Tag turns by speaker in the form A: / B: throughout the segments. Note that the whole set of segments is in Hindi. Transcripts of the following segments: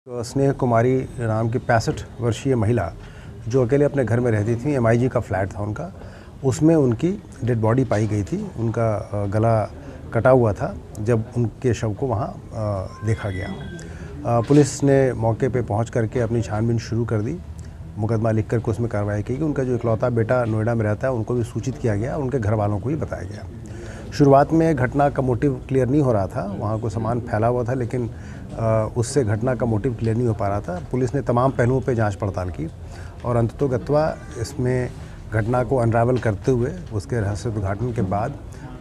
A: स्नेह कुमारी नाम की 65 वर्षीय महिला जो अकेले अपने घर में रहती थी, MIG का फ्लैट था उनका, उसमें उनकी डेड बॉडी पाई गई थी। उनका गला कटा हुआ था जब उनके शव को वहाँ देखा गया। पुलिस ने मौके पे पहुँच करके अपनी छानबीन शुरू कर दी, मुकदमा लिख करके उसमें कार्रवाई की कि उनका जो इकलौता बेटा नोएडा में रहता है उनको भी सूचित किया गया, उनके घर वालों को भी बताया गया। शुरुआत में घटना का मोटिव क्लियर नहीं हो रहा था, वहाँ कोई सामान फैला हुआ था, लेकिन उससे घटना का मोटिव क्लियर नहीं हो पा रहा था। पुलिस ने तमाम पहलुओं पे जांच पड़ताल की और अंततोगत्वा इसमें घटना को अनरावल करते हुए उसके रहस्य उद्घाटन के बाद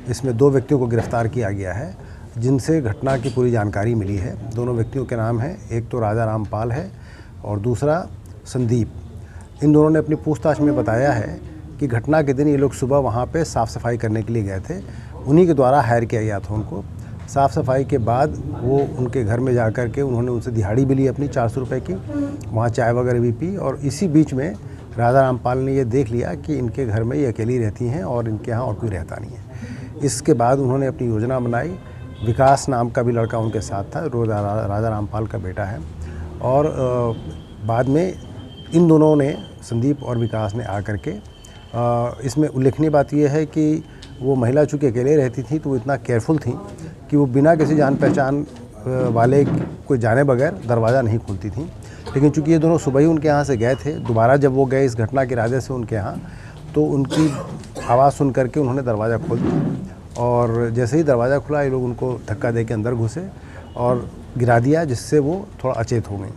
A: इसमें 2 व्यक्तियों को गिरफ्तार किया गया है, जिनसे घटना की पूरी जानकारी मिली है। दोनों व्यक्तियों के नाम हैं, एक तो राजा राम पाल है और दूसरा संदीप। इन दोनों ने अपनी पूछताछ में बताया है कि घटना के दिन ये लोग सुबह वहाँ पे साफ़ सफाई करने के लिए गए थे, उन्हीं के द्वारा हायर किया गया था उनको। साफ़ सफाई के बाद वो उनके घर में जा कर के उन्होंने उनसे दिहाड़ी भी ली अपनी 400 रुपये की, वहाँ चाय वगैरह भी पी और इसी बीच में राधा रामपाल ने ये देख लिया कि इनके घर में ये अकेली रहती हैं और इनके यहाँ और कोई रहता नहीं है। इसके बाद उन्होंने अपनी योजना बनाई। विकास नाम का भी लड़का उनके साथ था, राधा रामपाल का बेटा है, और बाद में इन दोनों ने, संदीप और विकास ने आकर के, इसमें उल्लेखनीय बात यह है कि वो महिला चूँकि अकेले रहती थी तो वो इतना केयरफुल थी कि वो बिना किसी जान पहचान वाले को जाने बगैर दरवाज़ा नहीं खोलती थी। लेकिन चूँकि ये दोनों सुबह ही उनके यहाँ से गए थे, दोबारा जब वो गए इस घटना के इरादे से उनके यहाँ, तो उनकी आवाज़ सुन करके उन्होंने दरवाज़ा खोल दिया और जैसे ही दरवाज़ा खुला ये लोग उनको धक्का दे के अंदर घुसे और गिरा दिया, जिससे वो थोड़ा अचेत हो गई।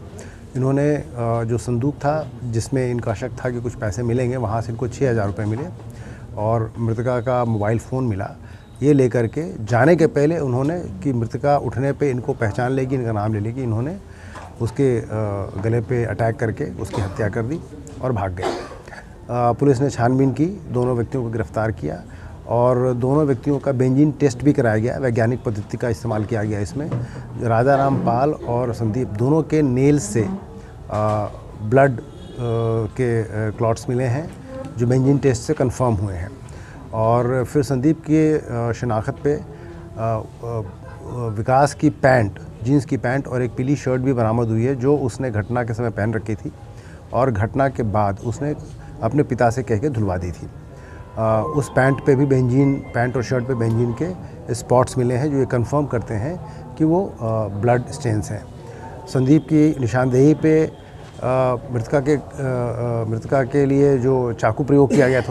A: इन्होंने जो संदूक था जिसमें इनका शक था कि कुछ पैसे मिलेंगे, वहाँ से इनको 6000 रुपये मिले और मृतका का मोबाइल फ़ोन मिला। ये लेकर के जाने के पहले उन्होंने कि मृतका उठने पे इनको पहचान लेगी, इनका नाम ले लेगी, इन्होंने उसके गले पे अटैक करके उसकी हत्या कर दी और भाग गए। पुलिस ने छानबीन की, दोनों व्यक्तियों को गिरफ़्तार किया और दोनों व्यक्तियों का बेंजीन टेस्ट भी कराया गया, वैज्ञानिक पद्धति का इस्तेमाल किया गया इसमें। राजा राम पाल और संदीप दोनों के नेल्स से ब्लड के क्लॉट्स मिले हैं जो बेंजीन टेस्ट से कंफर्म हुए हैं। और फिर संदीप की शनाख्त पे विकास की पैंट, जीन्स की पैंट और एक पीली शर्ट भी बरामद हुई है जो उसने घटना के समय पहन रखी थी और घटना के बाद उसने अपने पिता से कह के धुलवा दी थी। उस पैंट पे भी बेंजीन, पैंट और शर्ट पे बेंजीन के स्पॉट्स मिले हैं जो ये कंफर्म करते हैं कि वो ब्लड स्टेन्स हैं। संदीप की निशानदेही पे मृतका के लिए जो चाकू प्रयोग किया गया था